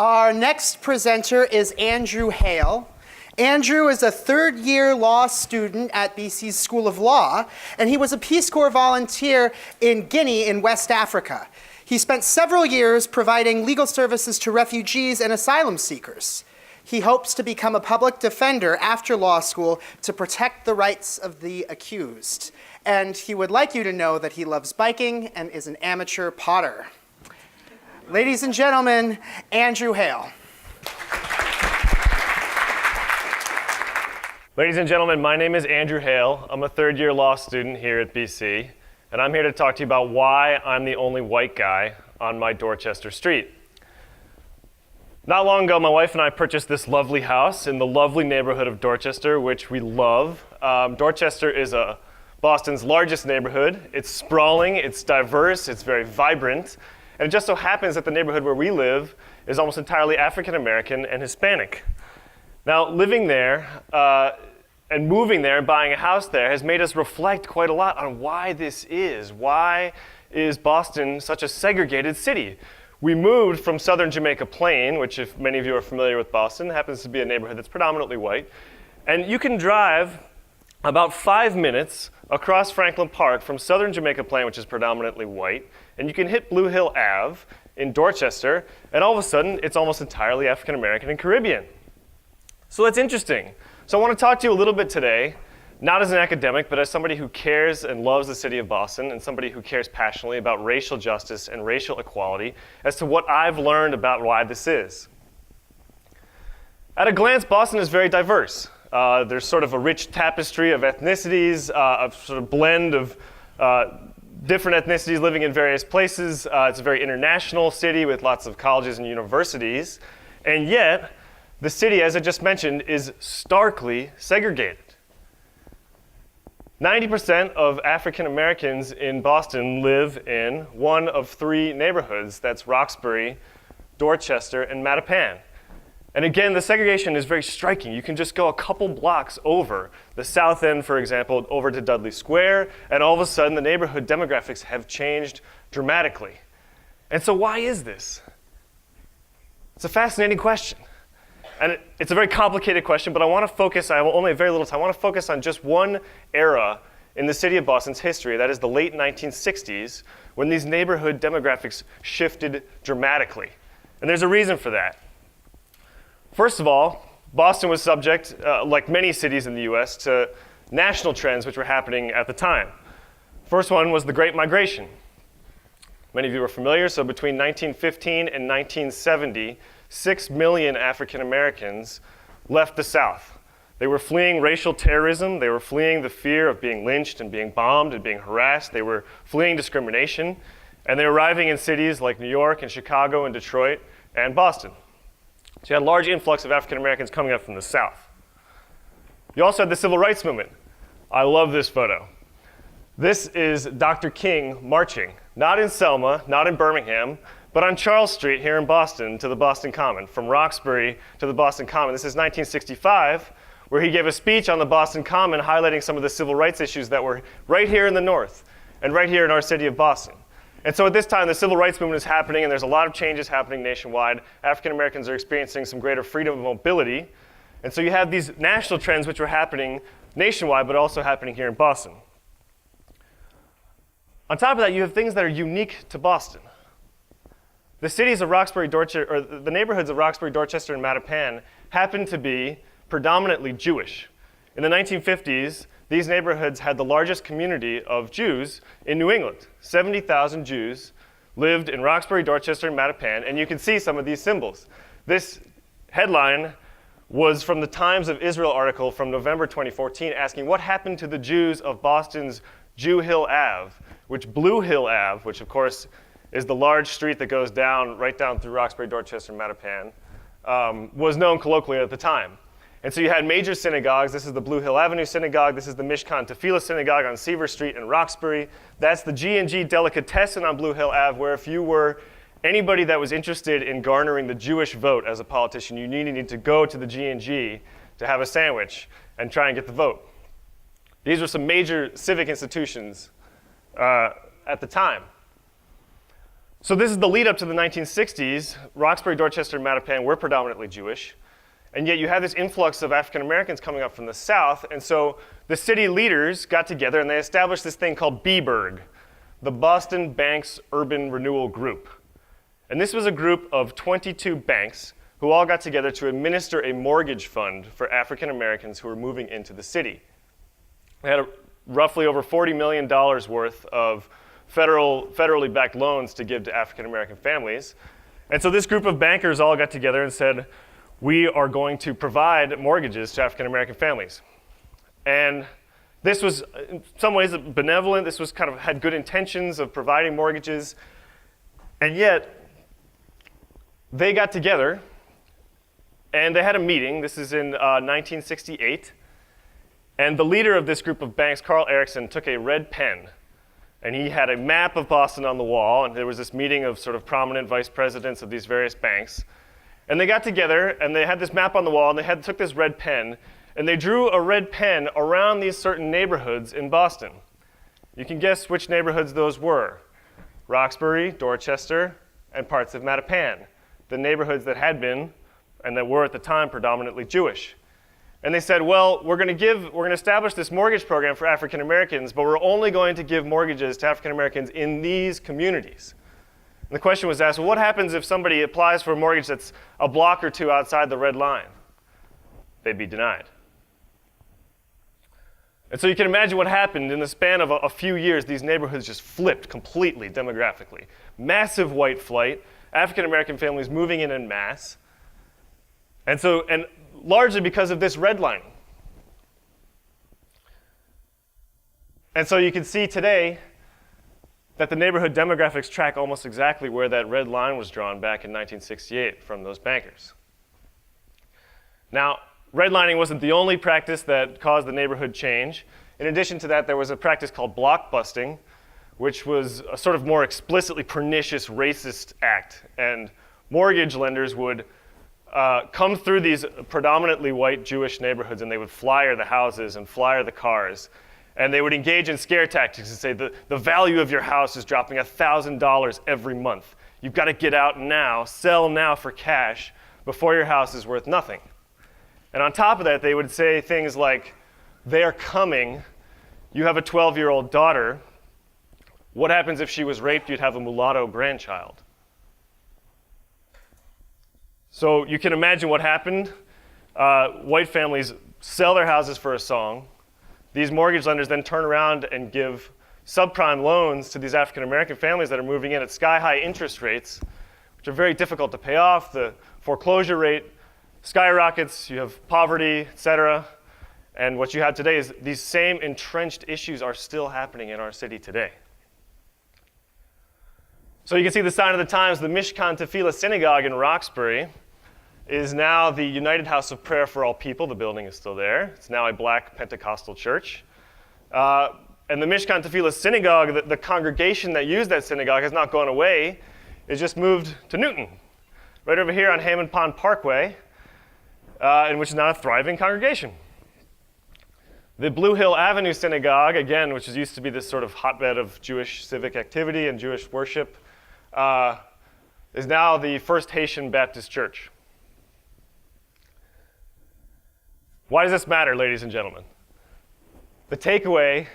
Our next presenter is Andrew Haile. Andrew is a third-year law student at BC's School of Law, and he was a Peace Corps volunteer in Guinea in West Africa. He spent several years providing legal services to refugees and asylum seekers. He hopes to become a public defender after law school to protect the rights of the accused. And he would like you to know that he loves biking and is an amateur potter. Ladies and gentlemen, Andrew Haile. Ladies and gentlemen, my name is Andrew Haile. I'm a third-year law student here at BC, and I'm here to talk to you about why I'm the only white guy on my Dorchester street. Not long ago, my wife and I purchased this lovely house in the lovely neighborhood of Dorchester, which we love. Dorchester is Boston's largest neighborhood. It's sprawling, it's diverse, it's very vibrant, and it just so happens that the neighborhood where we live is almost entirely African American and Hispanic. Now, living there and moving there and buying a house there has made us reflect quite a lot on why this is. Why is Boston such a segregated city? We moved from southern Jamaica Plain, which, if many of you are familiar with Boston, happens to be a neighborhood that's predominantly white. And you can drive about 5 minutes across Franklin Park from southern Jamaica Plain, which is predominantly white, and you can hit Blue Hill Ave in Dorchester, and all of a sudden, it's almost entirely African American and Caribbean. So that's interesting. So I want to talk to you a little bit today, not as an academic, but as somebody who cares and loves the city of Boston and somebody who cares passionately about racial justice and racial equality as to what I've learned about why this is. At a glance, Boston is very diverse. There's sort of a rich tapestry of ethnicities, a sort of blend of different ethnicities living in various places. It's a very international city with lots of colleges and universities. And yet, the city, as I just mentioned, is starkly segregated. 90% of African Americans in Boston live in one of three neighborhoods. That's Roxbury, Dorchester, and Mattapan. And again, the segregation is very striking. You can just go a couple blocks over the south end, for example, over to Dudley Square, and all of a sudden the neighborhood demographics have changed dramatically. And so why is this? It's a fascinating question. And it's a very complicated question, but I want to focus, I have only very little time, I want to focus on just one era in the city of Boston's history, that is the late 1960s, when these neighborhood demographics shifted dramatically. And there's a reason for that. First of all, Boston was subject, like many cities in the US, to national trends which were happening at the time. First one was the Great Migration. Many of you are familiar, so between 1915 and 1970, 6 million African Americans left the South. They were fleeing racial terrorism, they were fleeing the fear of being lynched and being bombed and being harassed, they were fleeing discrimination, and they were arriving in cities like New York and Chicago and Detroit and Boston. So you had a large influx of African Americans coming up from the South. You also had the Civil Rights Movement. I love this photo. This is Dr. King marching, not in Selma, not in Birmingham, but on Charles Street here in Boston to the Boston Common, from Roxbury to the Boston Common. This is 1965, where he gave a speech on the Boston Common highlighting some of the civil rights issues that were right here in the North and right here in our city of Boston. And so at this time, the civil rights movement is happening, and there's a lot of changes happening nationwide. African Americans are experiencing some greater freedom of mobility. And so you have these national trends which were happening nationwide, but also happening here in Boston. On top of that, you have things that are unique to Boston. The cities of Roxbury, Dorchester, or the neighborhoods of Roxbury, Dorchester, and Mattapan happen to be predominantly Jewish. In the 1950s, these neighborhoods had the largest community of Jews in New England. 70,000 Jews lived in Roxbury, Dorchester, and Mattapan, and you can see some of these symbols. This headline was from the Times of Israel article from November 2014 asking what happened to the Jews of Boston's Jew Hill Ave, which Blue Hill Ave, which of course is the large street that goes down, right down through Roxbury, Dorchester, and Mattapan, was known colloquially at the time. And so you had major synagogues. This is the Blue Hill Avenue Synagogue. This is the Mishkan Tefillah Synagogue on Seaver Street in Roxbury. That's the G&G Delicatessen on Blue Hill Ave, where if you were anybody that was interested in garnering the Jewish vote as a politician, you needed to go to the G&G to have a sandwich and try and get the vote. These were some major civic institutions at the time. So this is the lead up to the 1960s. Roxbury, Dorchester, and Mattapan were predominantly Jewish. And yet you have this influx of African Americans coming up from the South. And so the city leaders got together and they established this thing called BBURG, the Boston Banks Urban Renewal Group. And this was a group of 22 banks who all got together to administer a mortgage fund for African Americans who were moving into the city. They had roughly over $40 million worth of federally backed loans to give to African American families. And so this group of bankers all got together and said, we are going to provide mortgages to African American families. And this was in some ways benevolent. This was kind of had good intentions of providing mortgages. And yet, they got together and they had a meeting. This is in 1968. And the leader of this group of banks, Carl Erickson, took a red pen and he had a map of Boston on the wall, and there was this meeting of sort of prominent vice presidents of these various banks. And they got together and they had this map on the wall and they took this red pen and they drew a red pen around these certain neighborhoods in Boston. You can guess which neighborhoods those were. Roxbury, Dorchester, and parts of Mattapan, the neighborhoods that had been and that were at the time predominantly Jewish. And they said, well, we're going to establish this mortgage program for African Americans, but we're only going to give mortgages to African Americans in these communities. And the question was asked, well, what happens if somebody applies for a mortgage that's a block or two outside the red line? They'd be denied. And so you can imagine what happened in the span of a few years. These neighborhoods just flipped completely demographically. Massive white flight, African American families moving in mass. And largely because of this redlining. And so you can see today that the neighborhood demographics track almost exactly where that red line was drawn back in 1968 from those bankers. Now, redlining wasn't the only practice that caused the neighborhood change. In addition to that, there was a practice called block busting, which was a sort of more explicitly pernicious racist act. And mortgage lenders would come through these predominantly white Jewish neighborhoods and they would flyer the houses and flyer the cars. And they would engage in scare tactics and say, the value of your house is dropping $1,000 every month. You've got to get out now, sell now for cash before your house is worth nothing. And on top of that, they would say things like, they are coming, you have a 12-year-old daughter, what happens if she was raped? You'd have a mulatto grandchild. So you can imagine what happened. White families sell their houses for a song. These mortgage lenders then turn around and give subprime loans to these African American families that are moving in at sky-high interest rates, which are very difficult to pay off. The foreclosure rate skyrockets, you have poverty, et cetera. And what you have today is these same entrenched issues are still happening in our city today. So you can see the sign of the times. The Mishkan Tefillah Synagogue in Roxbury is now the United House of Prayer for All People. The building is still there. It's now a black Pentecostal church. And the Mishkan Tefillah Synagogue, the congregation that used that synagogue has not gone away. It's just moved to Newton, right over here on Hammond Pond Parkway, in which is now a thriving congregation. The Blue Hill Avenue Synagogue, again, which used to be this sort of hotbed of Jewish civic activity and Jewish worship, is now the First Haitian Baptist Church. Why does this matter, ladies and gentlemen? The takeaway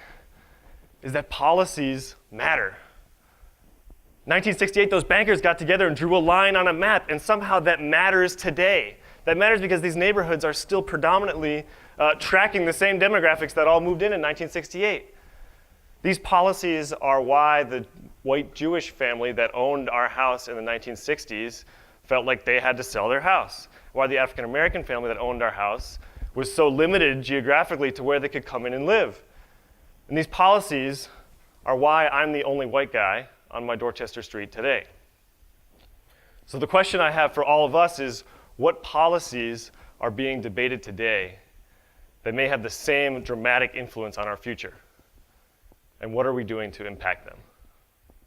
is that policies matter. 1968, those bankers got together and drew a line on a map, and somehow that matters today. That matters because these neighborhoods are still predominantly tracking the same demographics that all moved in 1968. These policies are why the white Jewish family that owned our house in the 1960s felt like they had to sell their house. Why the African American family that owned our house was so limited geographically to where they could come in and live. And these policies are why I'm the only white guy on my Dorchester street today. So the question I have for all of us is, what policies are being debated today that may have the same dramatic influence on our future? And what are we doing to impact them?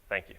Thank you.